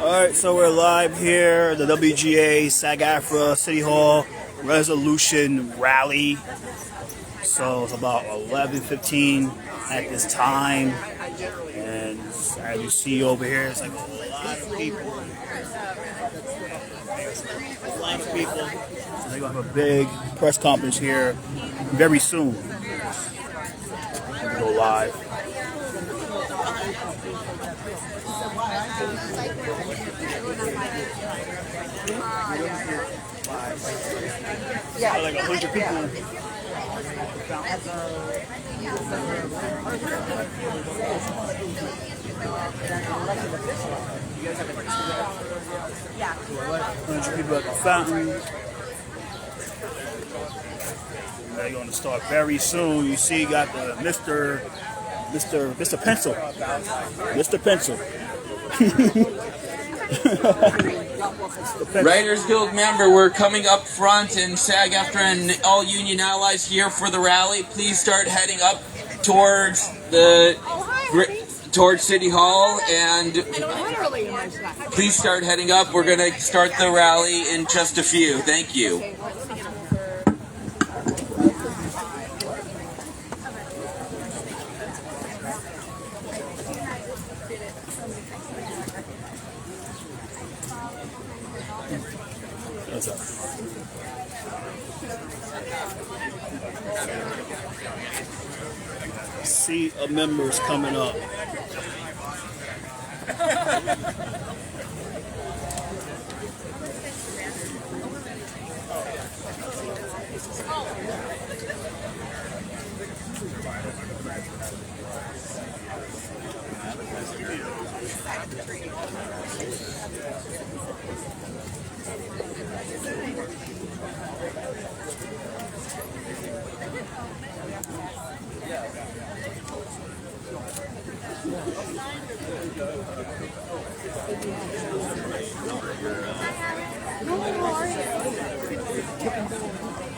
Alright, so we're live here at the WGA Sag-Aftra City Hall Resolution Rally. So it's about 11:15 at this time. And as you see over here, it's like a lot of people. A lot of people. So they're going to have a big press conference here very soon. Go live. Yeah, like 100 people. Yeah. 100 people at the fountain. They're going to start very soon. You see, you got the Mr. Pencil. Mr. Pencil. Writers Guild member, we're coming up front, and Sag-Aftra and all union allies here for the rally. Please start heading up towards City Hall, and please start heading up. We're going to start the rally in just a few. Thank you. Sea of members coming up.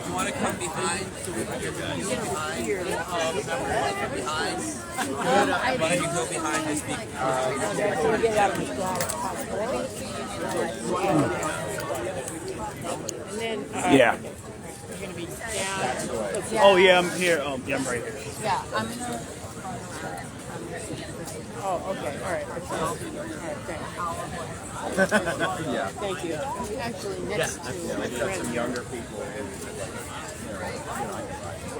You want to come behind so we can get behind? Behind. Why don't you go behind and speak? Yeah. Oh yeah, I'm here. Yeah, I'm right here. Yeah, I'm gonna. Oh, okay. All right. Yeah. Thank you. Actually, next to my friend. Some younger people.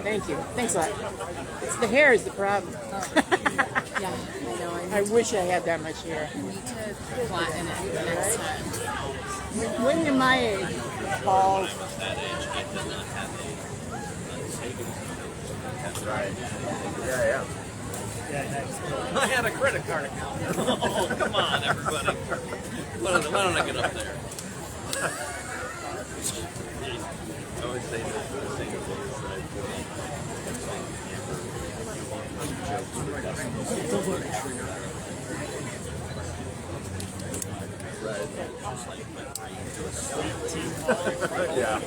Thank you. Thanks a lot. It's the hair is the problem. Yeah, I know. I wish I had that much hair. I need to flatten it next time. When you're my age, Paul. Right. Yeah. I had a credit card account. Oh, come on, everybody. Why don't I get up there? I always say this for the same things. Yeah.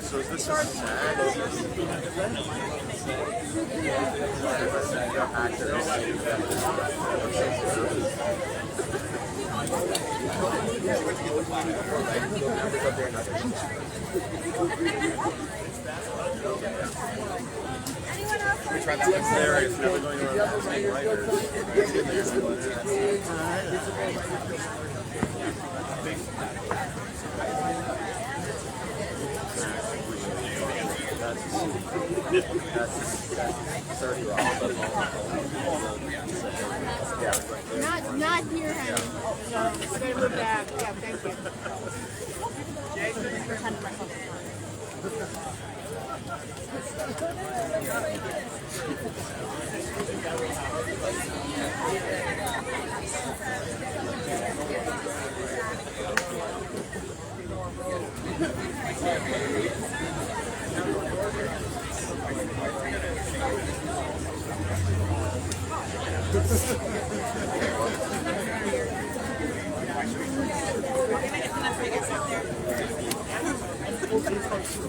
So is this a SAG? We tried that one there. It's never going around the same writers. Not here, honey. No, stay with that. Yeah, thank you.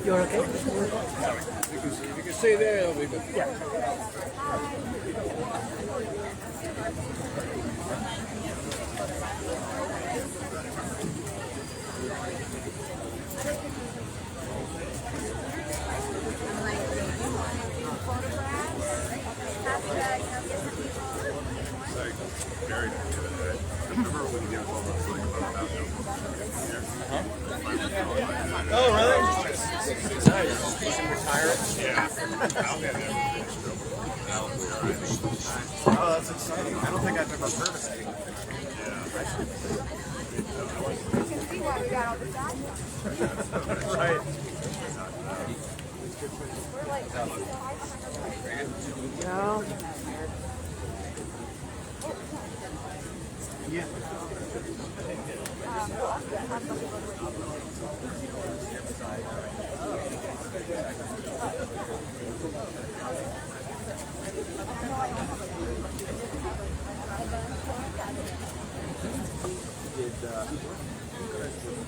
You're okay? You can stay there, it'll be good. Oh, really? Oh, that's exciting. I don't think I've ever heard of it. You can see why we got all this out. Right. No.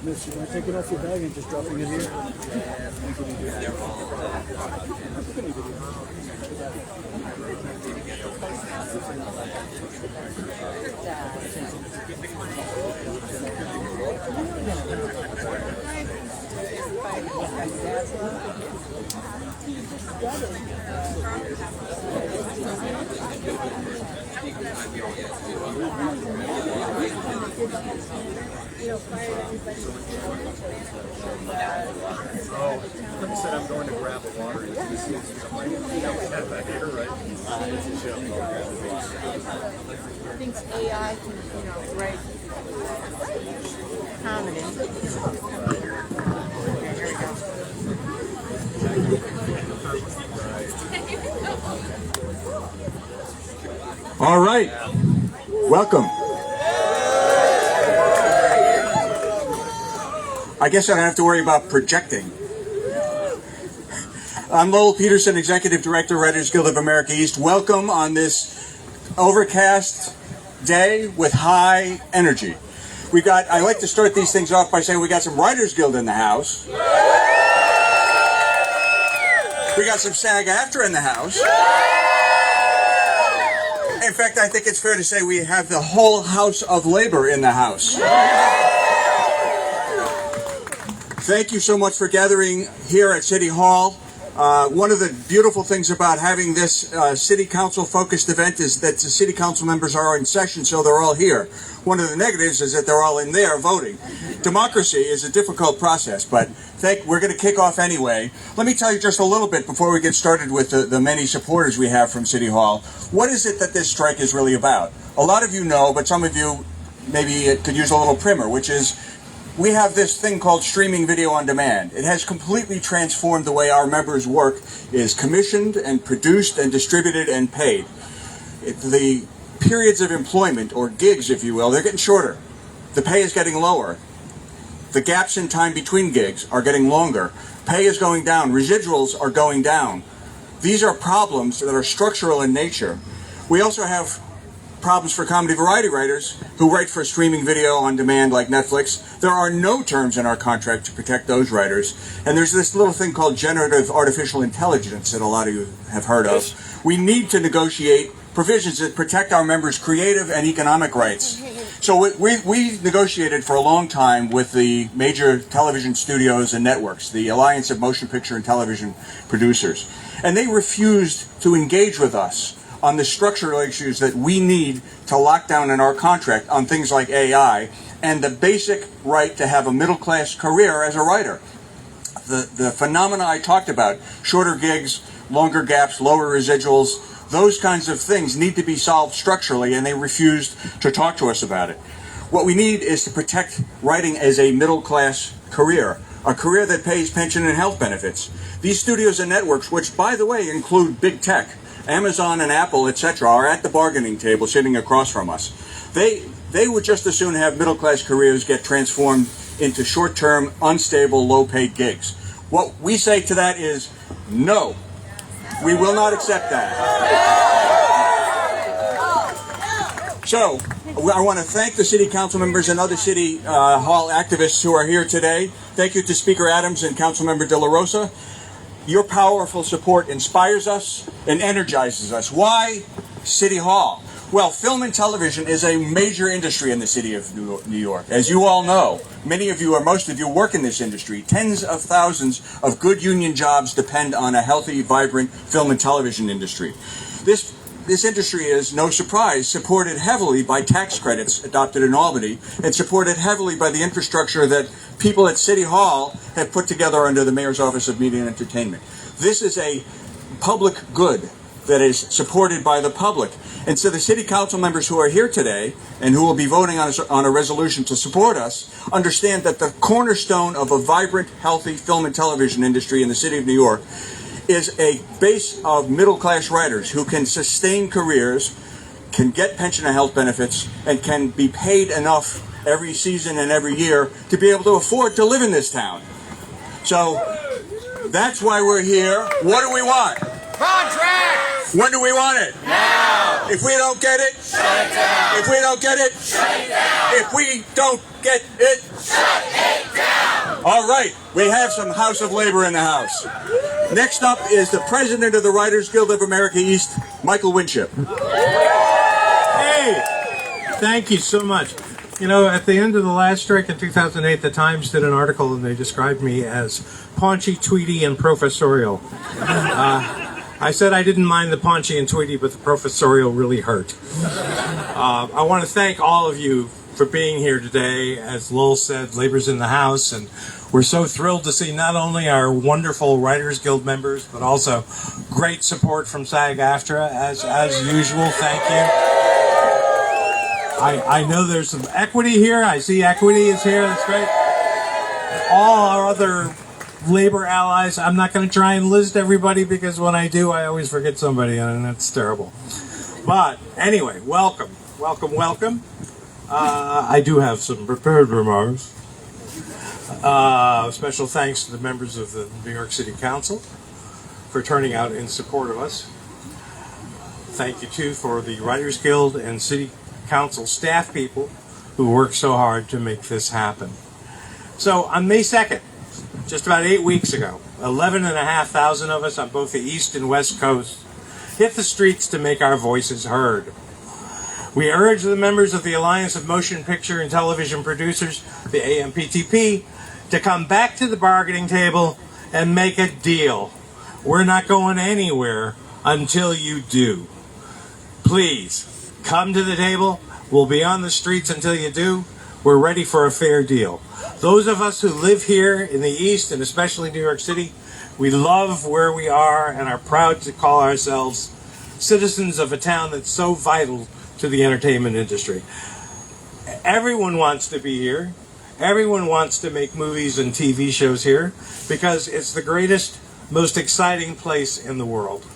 Miss, you want to take it off your bag and just drop it in here? He said I'm going to grab a water. I'm like, yeah, back here, right? Thinks AI can, write comedy. All right. Welcome. I guess I don't have to worry about projecting. I'm Lowell Peterson, Executive Director, Writers Guild of America East. Welcome on this overcast day with high energy. I like to start these things off by saying we got some Writers Guild in the house. We got some Sag-Aftra in the house. In fact, I think it's fair to say we have the whole House of Labor in the house. Thank you so much for gathering here at City Hall. One of the beautiful things about having this City Council focused event is that the City Council members are in session, so they're all here. One of the negatives is that they're all in there voting. Democracy is a difficult process, but we're going to kick off anyway. Let me tell you just a little bit before we get started with the many supporters we have from City Hall. What is it that this strike is really about? A lot of you know, but some of you maybe could use a little primer, which is we have this thing called streaming video on demand. It has completely transformed the way our members' work is commissioned and produced and distributed and paid. The periods of employment, or gigs if you will, they're getting shorter. The pay is getting lower. The gaps in time between gigs are getting longer. Pay is going down. Residuals are going down. These are problems that are structural in nature. We also have problems for comedy variety writers who write for streaming video on demand like Netflix. There are no terms in our contract to protect those writers. And there's this little thing called generative artificial intelligence that a lot of you have heard of. We need to negotiate provisions that protect our members' creative and economic rights. So we negotiated for a long time with the major television studios and networks, the Alliance of Motion Picture and Television Producers. And they refused to engage with us on the structural issues that we need to lock down in our contract on things like AI and the basic right to have a middle-class career as a writer. The phenomena I talked about, shorter gigs, longer gaps, lower residuals, those kinds of things need to be solved structurally, and they refused to talk to us about it. What we need is to protect writing as a middle-class career, a career that pays pension and health benefits. These studios and networks, which, by the way, include big tech, Amazon and Apple, etc., are at the bargaining table sitting across from us. They would just as soon have middle-class careers get transformed into short-term, unstable, low-paid gigs. What we say to that is, no, we will not accept that. So, I want to thank the city council members and other city hall activists who are here today. Thank you to Speaker Adams and Councilmember De La Rosa. Your powerful support inspires us and energizes us. Why City Hall? Well, film and television is a major industry in the city of New York. As you all know, many of you or most of you work in this industry. Tens of thousands of good union jobs depend on a healthy, vibrant film and television industry. This industry is, no surprise, supported heavily by tax credits adopted in Albany and supported heavily by the infrastructure that people at City Hall have put together under the Mayor's Office of Media and Entertainment. This is a public good that is supported by the public. And so the city council members who are here today and who will be voting on a resolution to support us understand that the cornerstone of a vibrant, healthy film and television industry in the city of New York is a base of middle-class writers who can sustain careers, can get pension and health benefits, and can be paid enough every season and every year to be able to afford to live in this town. So that's why we're here. What do we want? Contract! When do we want it? Now! If we don't get it, Shut it down! if we don't get it, Shut it down! if we don't get it, Shut it down! all right, we have some House of Labor in the House. Next up is the president of the Writers Guild of America East, Michael Winship. Hey, thank you so much. You know, at the end of the last strike in 2008, the Times did an article and they described me as paunchy, tweety, and professorial. I said I didn't mind the paunchy and tweety, but the professorial really hurt. I want to thank all of you for being here today. As Lowell said, Labor's in the house, and we're so thrilled to see not only our wonderful Writers Guild members, but also great support from Sag-Aftra, as usual. Thank you. I know there's some equity here. I see equity is here. That's great. All our other labor allies. I'm not going to try and list everybody because when I do, I always forget somebody, and that's terrible. But anyway, welcome. I do have some prepared remarks. Special thanks to the members of the New York City Council for turning out in support of us. Thank you, too, for the Writers Guild and City Council staff people who work so hard to make this happen. So on May 2nd, just about 8 weeks ago, 11,500 of us on both the East and West Coast hit the streets to make our voices heard. We urge the members of the Alliance of Motion Picture and Television Producers, the AMPTP, to come back to the bargaining table and make a deal. We're not going anywhere until you do. Please, come to the table. We'll be on the streets until you do. We're ready for a fair deal. Those of us who live here in the East, and especially New York City, we love where we are and are proud to call ourselves citizens of a town that's so vital to the entertainment industry. Everyone wants to be here. Everyone wants to make movies and TV shows here because it's the greatest, most exciting place in the world.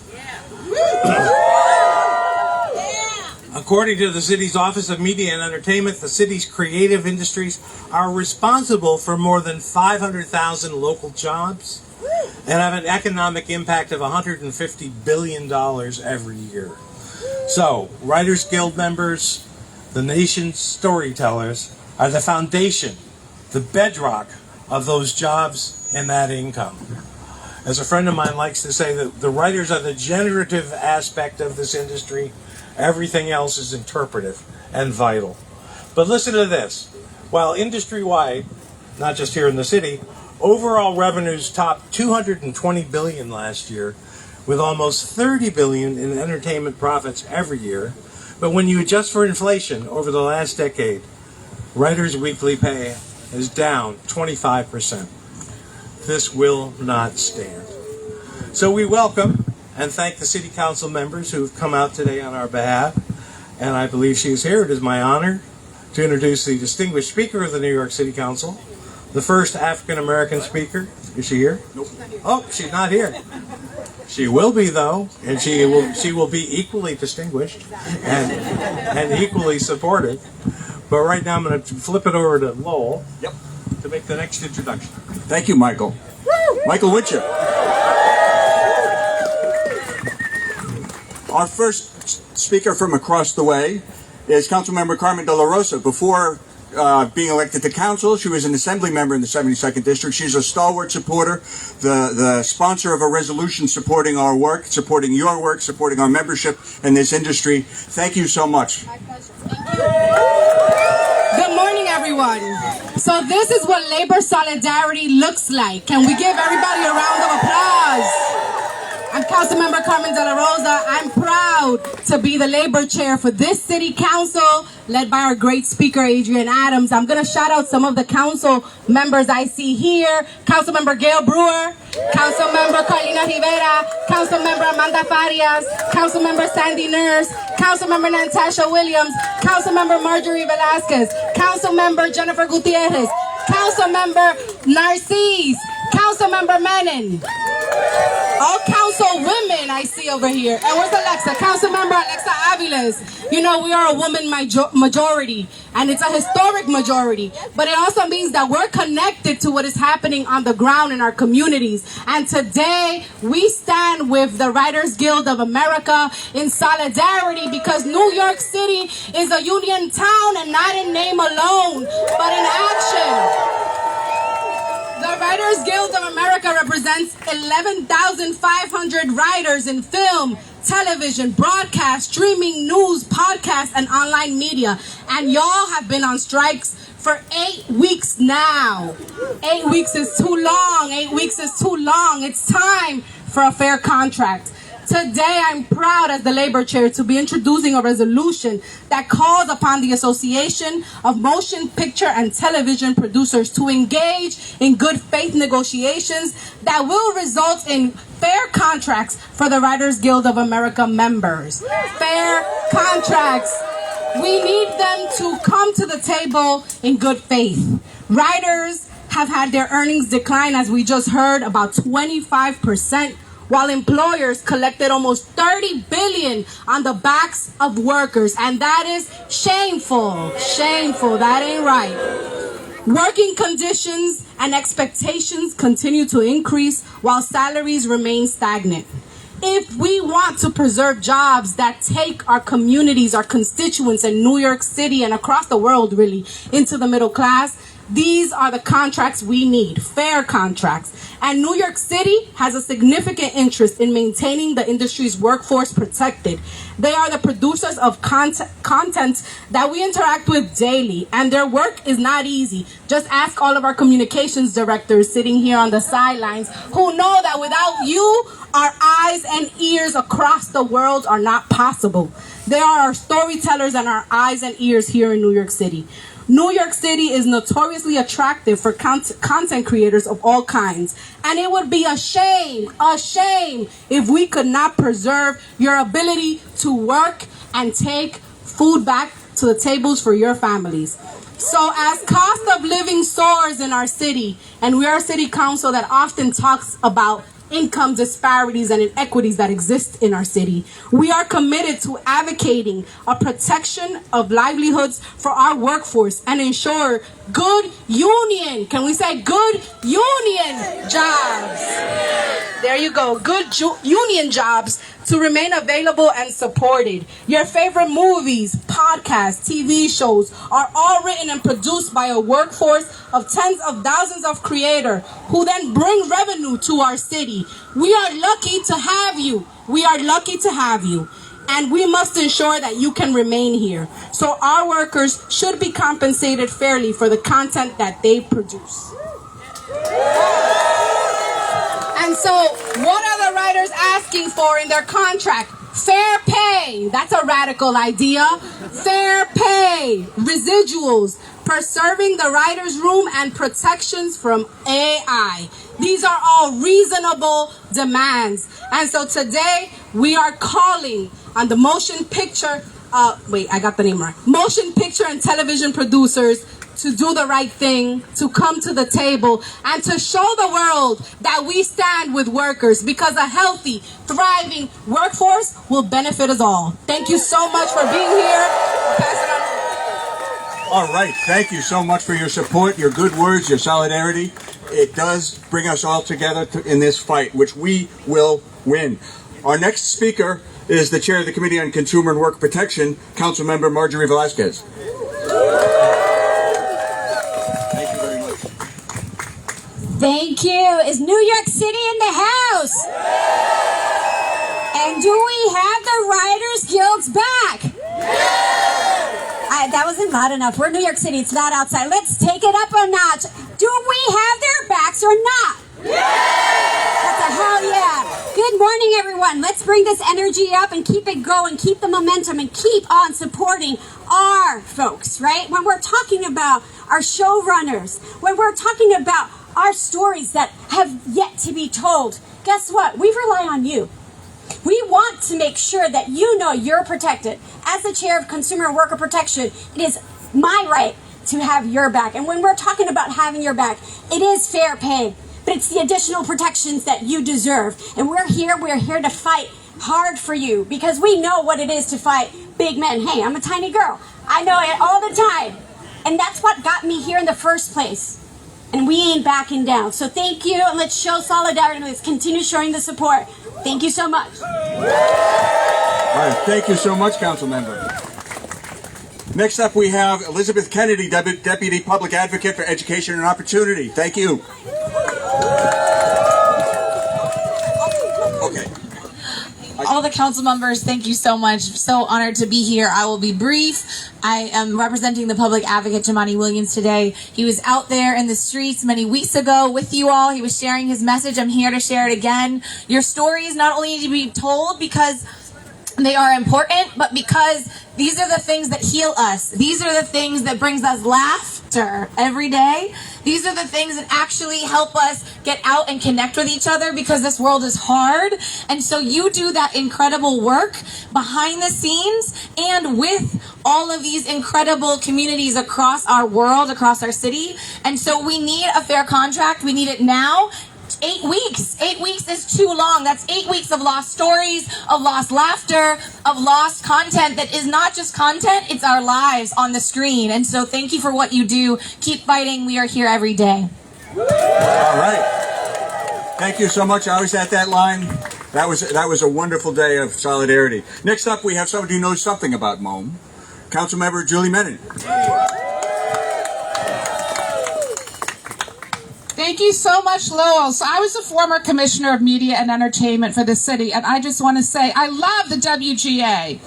According to the city's Office of Media and Entertainment, the city's creative industries are responsible for more than 500,000 local jobs and have an economic impact of $150 billion every year. So, Writers Guild members, the nation's storytellers, are the foundation, the bedrock of those jobs and that income. As a friend of mine likes to say, that the writers are the generative aspect of this industry. Everything else is interpretive and vital. But listen to this. While industry-wide, not just here in the city, overall revenues topped $220 billion last year, with almost $30 billion in entertainment profits every year. But when you adjust for inflation over the last decade, writers' weekly pay is down 25%. This will not stand. So we welcome and thank the City Council members who have come out today on our behalf. And I believe she is here. It is my honor to introduce the distinguished speaker of the New York City Council, the first African-American speaker. Is she here? Nope. Oh, she's not here. She will be, though, and she will be equally distinguished and equally supported. But right now I'm going to flip it over to Lowell to make the next introduction. Thank you, Michael. Michael Winship. Our first speaker from across the way is Councilmember Carmen De La Rosa. Before being elected to council, she was an assembly member in the 72nd District. She's a stalwart supporter, the sponsor of a resolution supporting our work, supporting your work, supporting our membership in this industry. Thank you so much. My pleasure. Thank you. Good morning, everyone. So this is what labor solidarity looks like. Can we give everybody a round of applause? I'm Councilmember Carmen De La Rosa. I'm proud to be the labor chair for this city council, led by our great speaker, Adrian Adams. I'm going to shout out some of the council members I see here. Councilmember Gail Brewer, Councilmember Carlina Rivera, Councilmember Amanda Farias, Councilmember Sandy Nurse, Councilmember Natasha Williams, Councilmember Marjorie Velasquez, Councilmember Jennifer Gutierrez, Councilmember Narcisse, Councilmember Menon. All council women I see over here. And where's Alexa? Councilmember Alexa Aviles. You know, we are a woman majority, and it's a historic majority. But it also means that we're connected to what is happening on the ground in our communities. And today, we stand with the Writers Guild of America in solidarity, because New York City is a union town, and not in name alone, but in action. The Writers Guild of America represents 11,500 writers in film, television, broadcast, streaming, news, podcast, and online media. And y'all have been on strikes for 8 weeks now. 8 weeks is too long. 8 weeks is too long. It's time for a fair contract. Today, I'm proud as the labor chair to be introducing a resolution that calls upon the Association of Motion Picture and Television Producers to engage in good faith negotiations that will result in fair contracts for the Writers Guild of America members. Fair contracts. We need them to come to the table in good faith. Writers have had their earnings decline, as we just heard, about 25%. While employers collected almost $30 billion on the backs of workers. And that is shameful. Shameful. That ain't right. Working conditions and expectations continue to increase while salaries remain stagnant. If we want to preserve jobs that take our communities, our constituents in New York City and across the world, really, into the middle class, these are the contracts we need, fair contracts. And New York City has a significant interest in maintaining the industry's workforce protected. They are the producers of content that we interact with daily, and their work is not easy. Just ask all of our communications directors sitting here on the sidelines who know that without you, our eyes and ears across the world are not possible. They are our storytellers and our eyes and ears here in New York City. New York City is notoriously attractive for content creators of all kinds. And it would be a shame if we could not preserve your ability to work and take food back to the tables for your families. So as cost of living soars in our city, and we are a city council that often talks about income disparities and inequities that exist in our city, we are committed to advocating a protection of livelihoods for our workforce and ensure good union, can we say good union jobs? There you go, good union jobs to remain available and supported. Your favorite movies, podcasts, TV shows are all written and produced by a workforce of tens of thousands of creators who then bring revenue to our city. We are lucky to have you. We are lucky to have you. And we must ensure that you can remain here. So our workers should be compensated fairly for the content that they produce. And so, what are the writers asking for in their contract? Fair pay. That's a radical idea. Fair pay. Residuals. Preserving the writer's room and protections from AI. These are all reasonable demands. And so today, we are calling on the motion picture, motion picture and television producers to do the right thing, to come to the table, and to show the world that we stand with workers, because a healthy, thriving workforce will benefit us all. Thank you so much for being here. I'll pass it on. All right, thank you so much for your support, your good words, your solidarity. It does bring us all together in this fight, which we will win. Our next speaker is the chair of the Committee on Consumer and Worker Protection, Councilmember Marjorie Velasquez. Thank you very much. Thank you. Is New York City in the house? And do we have the Writers Guilds back? That wasn't loud enough. We're in New York City. It's not outside. Let's take it up a notch. Do we have their backs or not? That's a hell yeah. Good morning, everyone. Let's bring this energy up and keep it going, keep the momentum, and keep on supporting our folks, right? When we're talking about our showrunners, when we're talking about our stories that have yet to be told, guess what? We rely on you. We want to make sure that you know you're protected. As the chair of Consumer and Worker Protection, it is my right to have your back. And when we're talking about having your back, it is fair pay, but it's the additional protections that you deserve. And we're here to fight hard for you because we know what it is to fight big men. Hey, I'm a tiny girl. I know it all the time. And that's what got me here in the first place. And we ain't backing down. So thank you, and let's show solidarity. Let's continue showing the support. Thank you so much. All right, thank you so much, Council Member. Next up, we have Elizabeth Kennedy, Deputy Public Advocate for Education and Opportunity. Thank you. Okay. All the council members, thank you so much. So honored to be here. I will be brief. I am representing the public advocate, Jamani Williams, today. He was out there in the streets many weeks ago with you all. He was sharing his message. I'm here to share it again. Your stories not only need to be told because they are important, but because these are the things that heal us. These are the things that brings us laughter every day. These are the things that actually help us get out and connect with each other because this world is hard. And so you do that incredible work behind the scenes and with all of these incredible communities across our world, across our city. And so we need a fair contract. We need it now. 8 weeks. 8 weeks is too long. That's 8 weeks of lost stories, of lost laughter, of lost content that is not just content, it's our lives on the screen. And so thank you for what you do. Keep fighting. We are here every day. All right. Thank you so much. I was at that line. That was a wonderful day of solidarity. Next up, we have somebody who knows something about MOM. Councilmember Julie Menon. Thank you so much, Lowell. So I was a former commissioner of media and entertainment for the city, and I just want to say I love the WGA.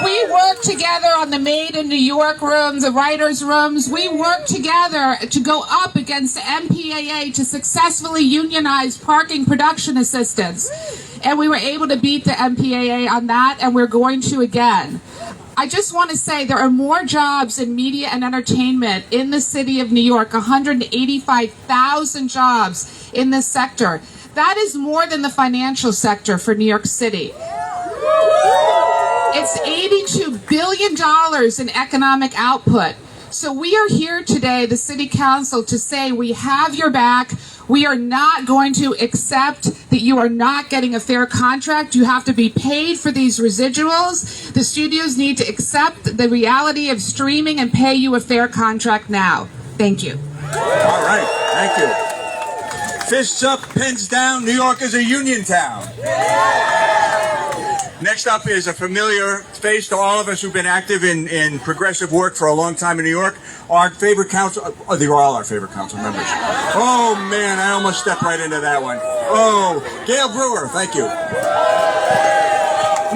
We work together on the Made in New York room, the writers' rooms. We work together to go up against the MPAA to successfully unionize parking production assistants. And we were able to beat the MPAA on that, and we're going to again. I just want to say there are more jobs in media and entertainment in the city of New York, 185,000 jobs in this sector. That is more than the financial sector for New York City. It's $82 billion in economic output. So we are here today, the City Council, to say we have your back. We are not going to accept that you are not getting a fair contract. You have to be paid for these residuals. The studios need to accept the reality of streaming and pay you a fair contract now. Thank you. All right, thank you. Fists up, pens down, New York is a union town. Next up is a familiar face to all of us who've been active in progressive work for a long time in New York. Our favorite council, oh, they're all our favorite council members. Oh man, I almost stepped right into that one. Oh, Gail Brewer, thank you.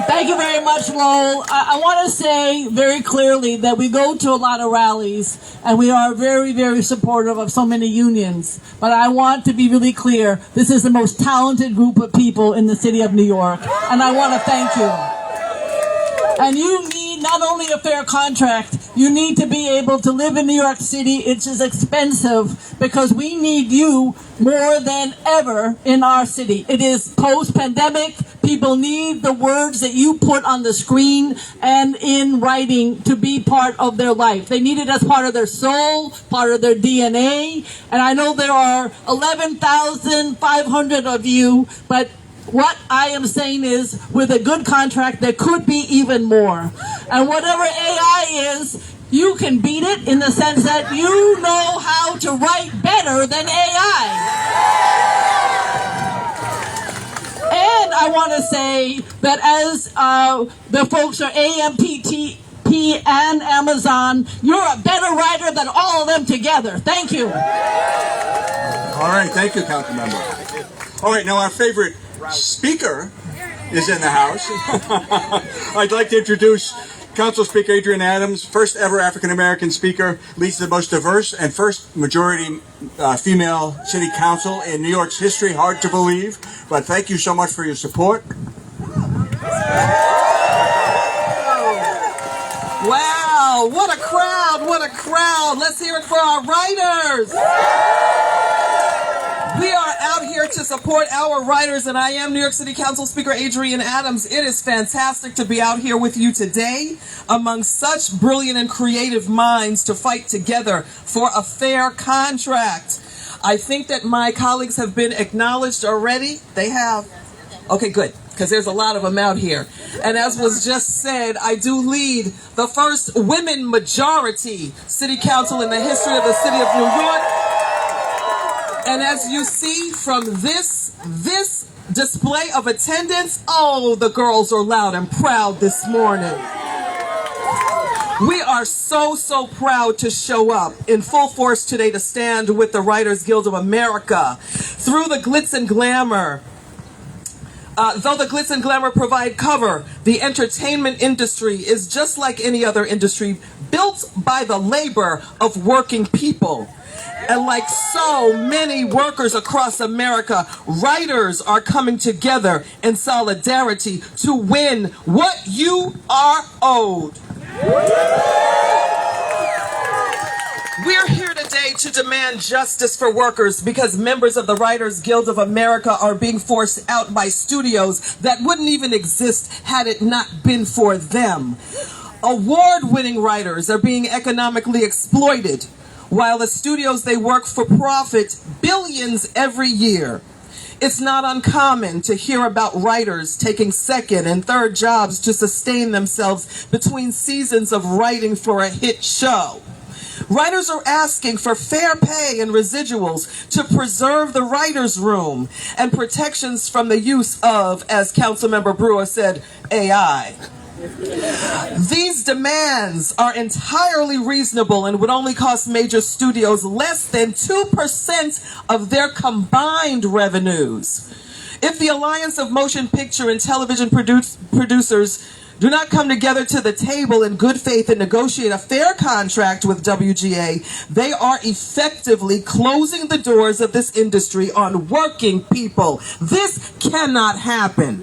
Thank you very much, Lowell. I want to say very clearly that we go to a lot of rallies and we are very, very supportive of so many unions. But I want to be really clear, this is the most talented group of people in the city of New York, and I want to thank you. And you need not only a fair contract, you need to be able to live in New York City. It's just expensive because we need you more than ever in our city. It is post-pandemic. People need the words that you put on the screen and in writing to be part of their life. They need it as part of their soul, part of their DNA. And I know there are 11,500 of you, but what I am saying is, with a good contract, there could be even more. And whatever AI is, you can beat it in the sense that you know how to write better than AI. And I I want to say that as the folks are AMPTP and Amazon, you're a better writer than all of them together. Thank you. All right, thank you, Council Member. All right, now our favorite speaker is in the house. I'd like to introduce Council Speaker Adrian Adams, first ever African-American speaker, leads the most diverse and first majority female city council in New York's history. Hard to believe, but thank you so much for your support. Wow, what a crowd, what a crowd. Let's hear it for our writers. We are out here to support our writers, and I am New York City Council Speaker Adrian Adams. It is fantastic to be out here with you today among such brilliant and creative minds to fight together for a fair contract. I think that my colleagues have been acknowledged already. They have. Okay, good, because there's a lot of them out here. And as was just said, I do lead the first women majority city council in the history of the city of New York. And as you see from this display of attendance, oh, the girls are loud and proud this morning. We are so proud to show up in full force today to stand with the Writers Guild of America. Through the glitz and glamour, though the glitz and glamour provide cover, the entertainment industry is just like any other industry, built by the labor of working people. And like so many workers across America, writers are coming together in solidarity to win what you are owed. We're here today to demand justice for workers because members of the Writers Guild of America are being forced out by studios that wouldn't even exist had it not been for them. Award-winning writers are being economically exploited, while the studios they work for profit billions every year. It's not uncommon to hear about writers taking second and third jobs to sustain themselves between seasons of writing for a hit show. Writers are asking for fair pay and residuals to preserve the writer's room and protections from the use of, as Councilmember Brewer said, AI. These demands are entirely reasonable and would only cost major studios less than 2% of their combined revenues. If the Alliance of Motion Picture and Television Producers do not come together to the table in good faith and negotiate a fair contract with WGA, they are effectively closing the doors of this industry on working people. This cannot happen.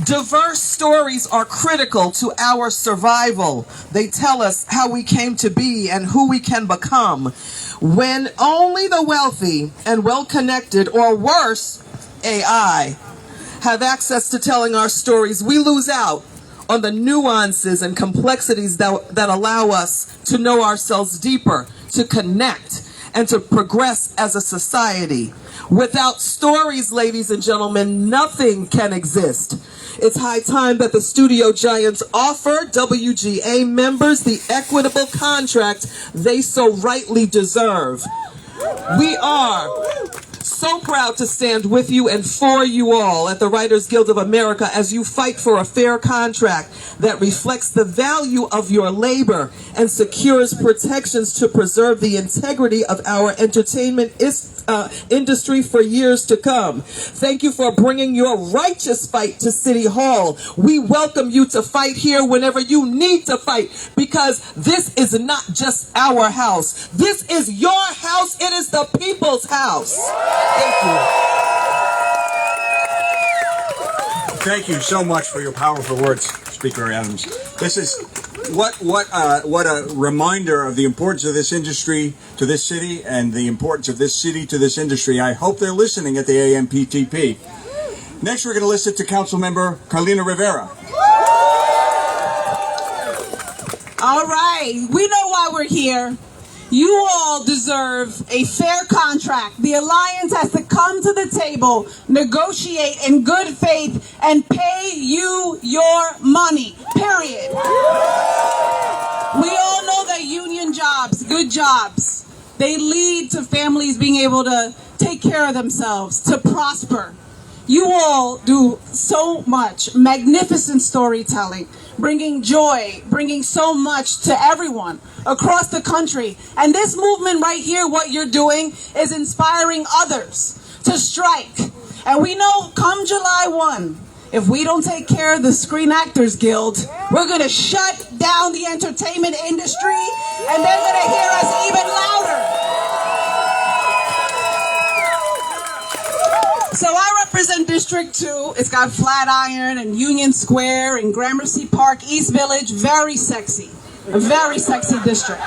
Diverse stories are critical to our survival. They tell us how we came to be and who we can become. When only the wealthy and well-connected, or worse, AI, have access to telling our stories, we lose out on the nuances and complexities that allow us to know ourselves deeper, to connect, and to progress as a society. Without stories, ladies and gentlemen, nothing can exist. It's high time that the studio giants offer WGA members the equitable contract they so rightly deserve. We are so proud to stand with you and for you all at the Writers Guild of America as you fight for a fair contract that reflects the value of your labor and secures protections to preserve the integrity of our entertainment industry for years to come. Thank you for bringing your righteous fight to City Hall. We welcome you to fight here whenever you need to fight, because this is not just our house. This is your house. It is the people's house. Thank you. Thank you so much for your powerful words, Speaker Adams. This is what a reminder of the importance of this industry to this city and the importance of this city to this industry. I hope they're listening at the AMPTP. Next, we're going to listen to Councilmember Carlina Rivera. All right, we know why we're here. You all deserve a fair contract. The Alliance has to come to the table, negotiate in good faith, and pay you your money, period. We all know that union jobs, good jobs, they lead to families being able to take care of themselves, to prosper. You all do so much magnificent storytelling, bringing joy, bringing so much to everyone across the country. And this movement right here, what you're doing is inspiring others to strike. And we know come July 1, if we don't take care of the Screen Actors Guild, we're going to shut down the entertainment industry and they're going to hear us even louder. So I represent District 2. It's got Flatiron and Union Square and Gramercy Park, East Village. Very sexy. A very sexy district.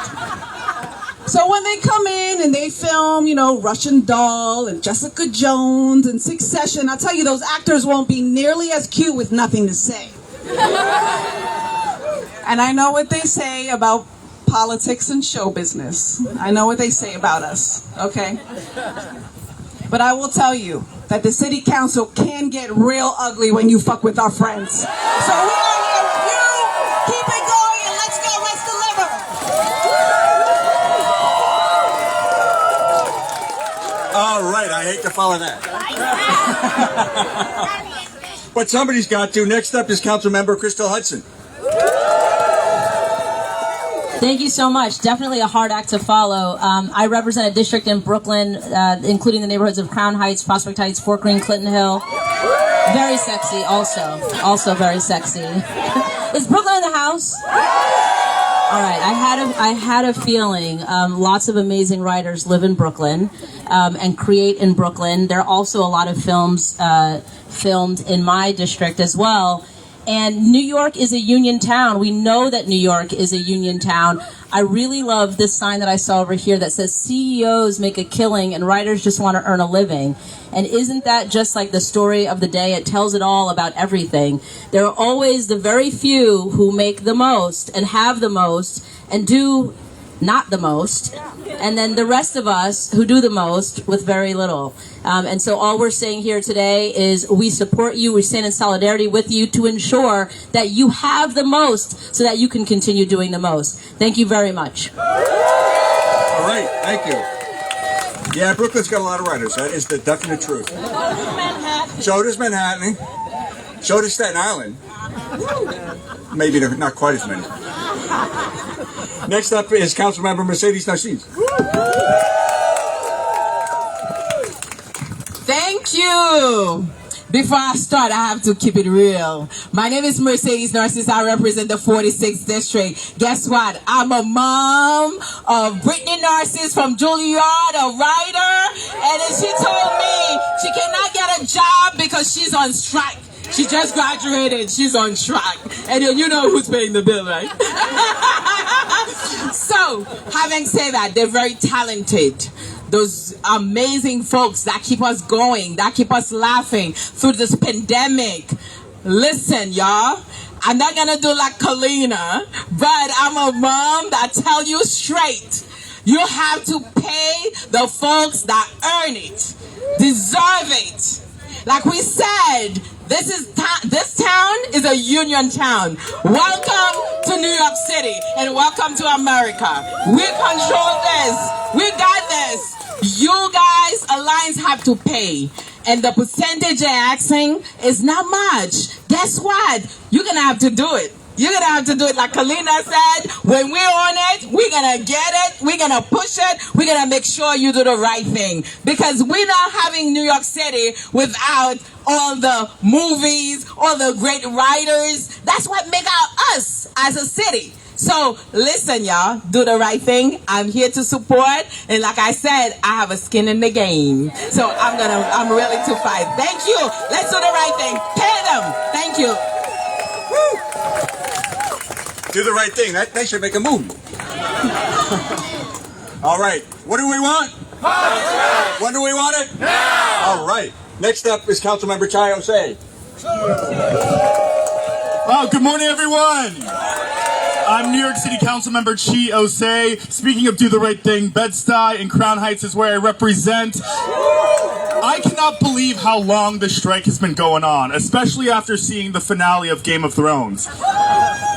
So when they come in and they film, you know, Russian Doll and Jessica Jones and Succession, I'll tell you, those actors won't be nearly as cute with nothing to say. And I know what they say about politics and show business. I know what they say about us, okay? But I will tell you that the city council can get real ugly when you fuck with our friends. So we are here with you. Keep it going and let's go. Let's deliver. All right, I hate to follow that. But somebody's got to. Next up is Councilmember Crystal Hudson. Thank you so much. Definitely a hard act to follow. I represent a district in Brooklyn, including the neighborhoods of Crown Heights, Prospect Heights, Fort Greene, Clinton Hill. Very sexy also very sexy. Is Brooklyn in the house? All right, I had a feeling lots of amazing writers live in Brooklyn and create in Brooklyn. There are also a lot of films filmed in my district as well. And New York is a union town. We know that New York is a union town. I really love this sign that I saw over here that says CEOs make a killing and writers just want to earn a living. And isn't that just like the story of the day? It tells it all about everything. There are always the very few who make the most and have the most and do not the most, and then the rest of us who do the most with very little. And so all we're saying here today is we support you, we stand in solidarity with you to ensure that you have the most so that you can continue doing the most. Thank you very much. All right, thank you. Yeah, Brooklyn's got a lot of writers. That is the definite truth. So does Manhattan. So does Staten Island. Maybe not quite as many. Next up is Councilmember Mercedes Nasheed. Thank you. Before I start, I have to keep it real. My name is Mercedes Narcisse. I represent the 46th District. Guess what? I'm a mom of Brittany Narcisse from Juilliard, a writer. And then she told me she cannot get a job because she's on strike. She just graduated. She's on strike. And then you know who's paying the bill, right? So, having said that, they're very talented. Those amazing folks that keep us going, that keep us laughing through this pandemic. Listen, y'all, I'm not gonna do like Kalina, but I'm a mom that tell you straight. You have to pay the folks that earn it, deserve it. Like we said, this town is a union town. Welcome to New York City and welcome to America. We control this. We got this. You guys, Alliance, have to pay. And the percentage they're asking is not much. Guess what? You're going to have to do it. You're going to have to do it like Kalina said. When we're on it, we're going to get it. We're going to push it. We're going to make sure you do the right thing. Because we're not having New York City without all the movies, all the great writers. That's what makes us as a city. So listen, y'all, do the right thing. I'm here to support. And like I said, I have a skin in the game. So I'm willing to fight. Thank you. Let's do the right thing. Pay them. Thank you. Do the right thing. They should make a move. All right. What do we want? When do we want it? Now. All right. Next up is Councilmember Chiosei. Oh, good morning, everyone. I'm New York City Councilmember Chiosei. Speaking of do the right thing, Bed-Stuy and Crown Heights is where I represent. I cannot believe how long the strike has been going on, especially after seeing the finale of Game of Thrones.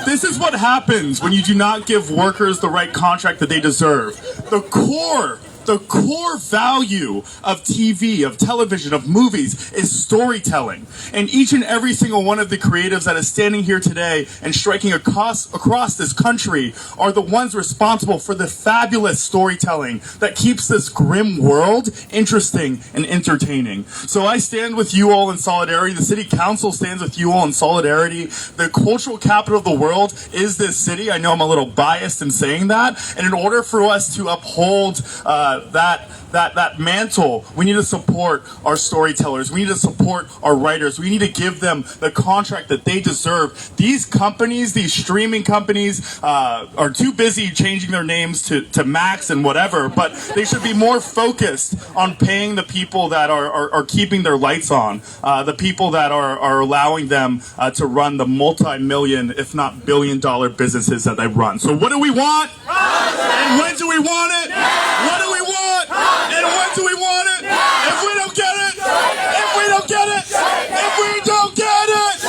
This is what happens when you do not give workers the right contract that they deserve. The core The core value of TV, of television, of movies is storytelling. And each and every single one of the creatives that is standing here today and striking across this country are the ones responsible for the fabulous storytelling that keeps this grim world interesting and entertaining. So I stand with you all in solidarity. The City Council stands with you all in solidarity. The cultural capital of the world is this city. I know I'm a little biased in saying that. And in order for us to uphold that mantle, we need to support our storytellers. We need to support our writers. We need to give them the contract that they deserve. These companies, these streaming companies, are too busy changing their names to Max and whatever, but they should be more focused on paying the people that are keeping their lights on, the people that are allowing them to run the multi-million, if not billion-dollar businesses that they run. So what do we want? And when do we want it? What do we want? And when do we want it? If we don't get it, if we don't get it, if we don't get it.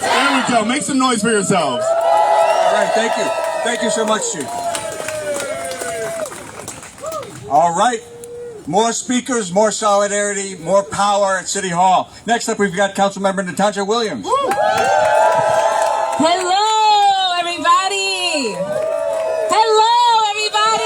There we go. Make some noise for yourselves. All right, thank you. Thank you so much, Chief. All right. More speakers, more solidarity, more power at City Hall. Next up, we've got Councilmember Natasha Williams. Hello, everybody. Hello, everybody.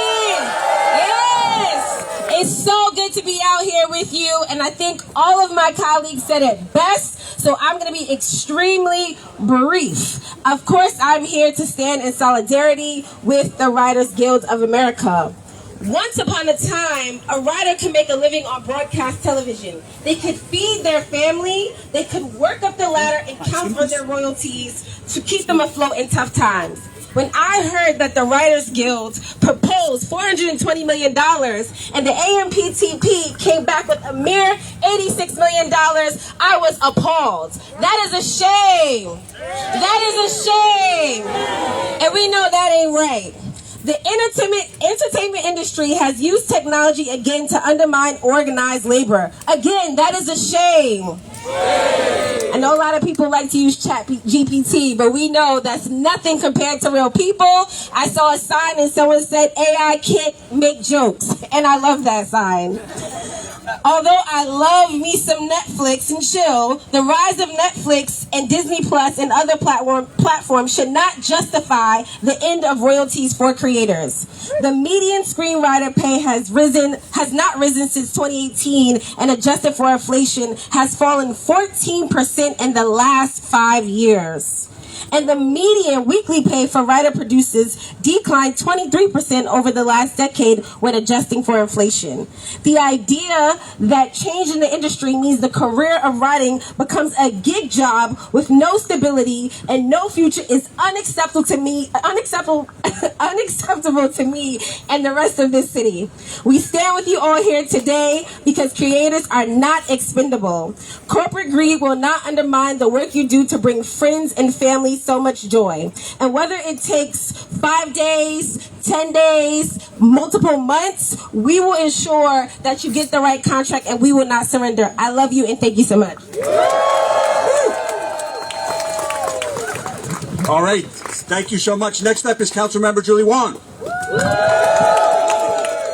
Yes, it's so good to be out here with you, and I think all of my colleagues said it best, so I'm going to be extremely brief. Of course, I'm here to stand in solidarity with the Writers Guild of America. Once upon a time, a writer could make a living on broadcast television. They could feed their family, they could work up the ladder and count on their royalties to keep them afloat in tough times. When I heard that the Writers Guild proposed $420 million and the AMPTP came back with a mere $86 million, I was appalled. That is a shame. That is a shame. And we know that ain't right. The entertainment industry has used technology again to undermine organized labor. Again, that is a shame. I know a lot of people like to use ChatGPT, but we know that's nothing compared to real people. I saw a sign and someone said AI can't make jokes, and I love that sign. Although I love me some Netflix and chill, the rise of Netflix and Disney Plus and other platforms should not justify the end of royalties for creators. The median screenwriter pay has not risen since 2018, and adjusted for inflation has fallen 14% in the last 5 years. And the median weekly pay for writer-producers declined 23% over the last decade when adjusting for inflation. The idea that change in the industry means the career of writing becomes a gig job with no stability and no future is unacceptable to me and the rest of this city. We stand with you all here today because creators are not expendable. Corporate greed will not undermine the work you do to bring friends and family so much joy. And whether it takes 5 days, 10 days, multiple months, we will ensure that you get the right contract and we will not surrender. I love you and thank you so much. All right. Thank you so much. Next up is Councilmember Julie Wong.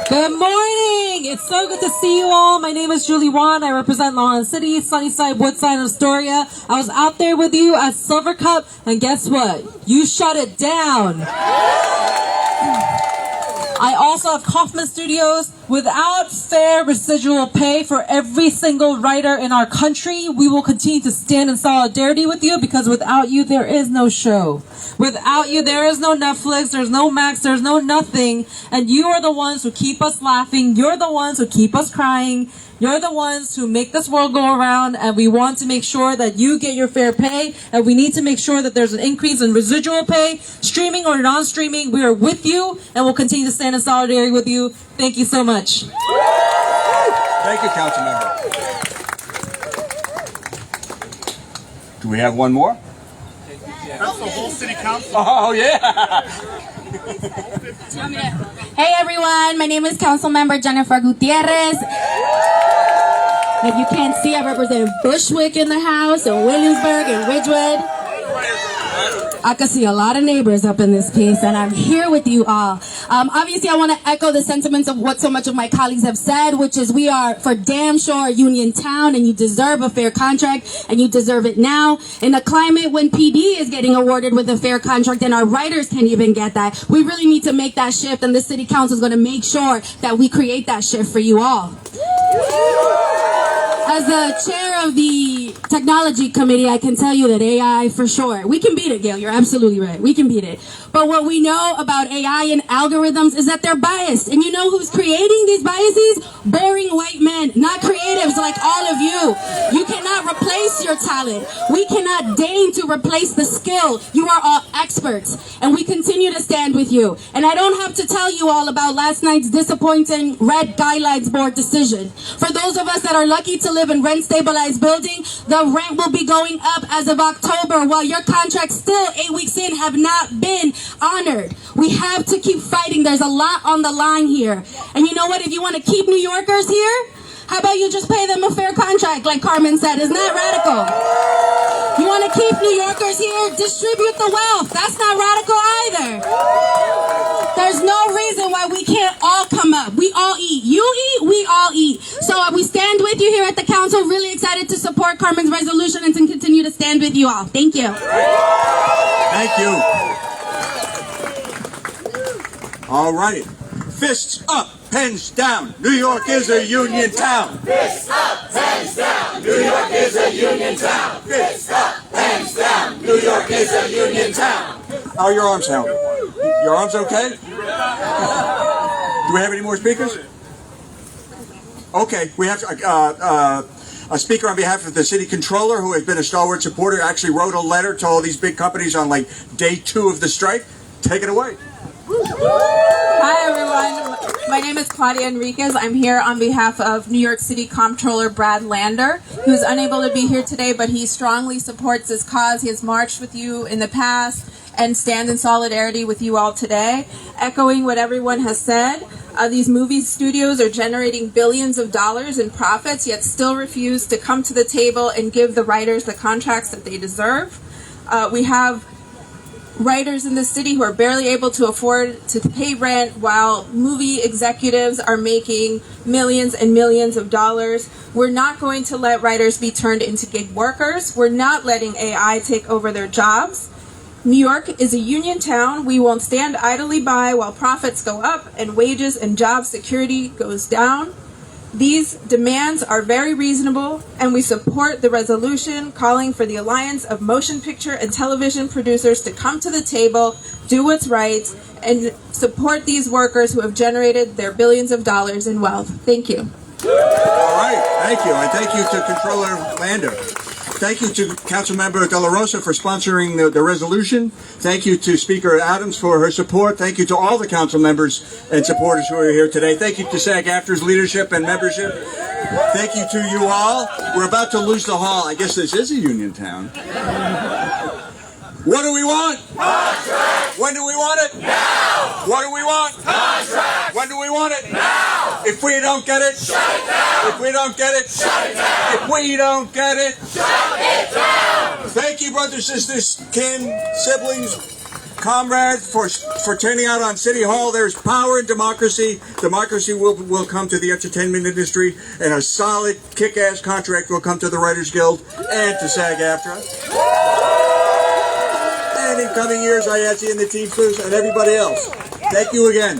Good morning! It's so good to see you all. My name is Julie Wan. I represent Long Island City, Sunnyside, Woodside, and Astoria. I was out there with you at Silver Cup, and guess what? You shut it down. I also have Kaufman Studios. Without fair residual pay for every single writer in our country, we will continue to stand in solidarity with you because without you, there is no show. Without you, there is no Netflix, there's no Max, there's no nothing. And you are the ones who keep us laughing. You're the ones who keep us crying. You're the ones who make this world go around, and we want to make sure that you get your fair pay, and we need to make sure that there's an increase in residual pay, streaming or non-streaming. We are with you, and we'll continue to stand in solidarity with you. Thank you so much. Thank you, Councilmember. Do we have one more? That's the whole city council. Oh, yeah. Hey everyone, my name is Councilmember Jennifer Gutierrez. If you can't see, I represent Bushwick in the house, and Williamsburg and Ridgewood. I can see a lot of neighbors up in this piece, and I'm here with you all. Obviously, I want to echo the sentiments of what so much of my colleagues have said, which is we are for damn sure a union town, and you deserve a fair contract, and you deserve it now. In a climate when PD is getting awarded with a fair contract and our writers can't even get that, we really need to make that shift, and the city council is going to make sure that we create that shift for you all. As the chair of the technology committee, I can tell you that AI, for sure, we can beat it, Gail. You're absolutely right. We can beat it. But what we know about AI and algorithms is that they're biased. And you know who's creating these biases? Boring white men, not creatives like all of you. You cannot replace your talent. We cannot deign to replace the skill. You are all experts. And we continue to stand with you. And I don't have to tell you all about last night's disappointing Red Guidelines Board decision. For those of us that are lucky to live in rent-stabilized building, the rent will be going up as of October, while your contracts still 8 weeks in have not been honored. We have to keep fighting. There's a lot on the line here. And you know what? If you want to keep New Yorkers here, how about you just pay them a fair contract, like Carmen said? Isn't that radical? You want to keep New Yorkers here? Distribute the wealth. That's not radical either. There's no reason why we can't all come up. We all eat. You eat, we all eat. So we stand with you here at the council. Really excited to support Carmen's resolution and to continue to stand with you all. Thank you. Thank you. All right. Fists up, pens down. New York is a union town. Fists up, pens down. New York is a union town. Fists up, pens down. New York is a union town. How are your arms sound? Your arms okay? Do we have any more speakers? Okay, we have a speaker on behalf of the city controller, who has been a stalwart supporter, actually wrote a letter to all these big companies on like day 2 of the strike. Take it away. Hi everyone, my name is Claudia Enriquez. I'm here on behalf of New York City Comptroller Brad Lander, who's unable to be here today, but he strongly supports this cause. He has marched with you in the past and stands in solidarity with you all today. Echoing what everyone has said, these movie studios are generating billions of dollars in profits, yet still refuse to come to the table and give the writers the contracts that they deserve. We have writers in the city who are barely able to afford to pay rent, while movie executives are making millions and millions of dollars. We're not going to let writers be turned into gig workers. We're not letting AI take over their jobs. New York is a union town. We won't stand idly by while profits go up and wages and job security goes down. These demands are very reasonable, and we support the resolution calling for the Alliance of Motion Picture and Television Producers to come to the table, do what's right, and support these workers who have generated their billions of dollars in wealth. Thank you. All right, thank you, and thank you to Controller Lander. Thank you to Councilmember De La Rosa for sponsoring the resolution. Thank you to Speaker Adams for her support. Thank you to all the council members and supporters who are here today. Thank you to Sag-Aftra's leadership and membership. Thank you to you all. We're about to lose the hall. I guess this is a union town. What do we want? Contract! When do we want it? Now! What do we want? Contract! When do we want it? Now! If we don't get it, shut it down! If we don't get it, shut it down! If we don't get it, shut it down! Thank you, brothers, sisters, kin, siblings, comrades, for turning out on City Hall. There's power in democracy. Democracy will come to the entertainment industry, and a solid, kick-ass contract will come to the Writers Guild and to Sag-Aftra. And in coming years, IATSE and the Teamsters and everybody else. Thank you again.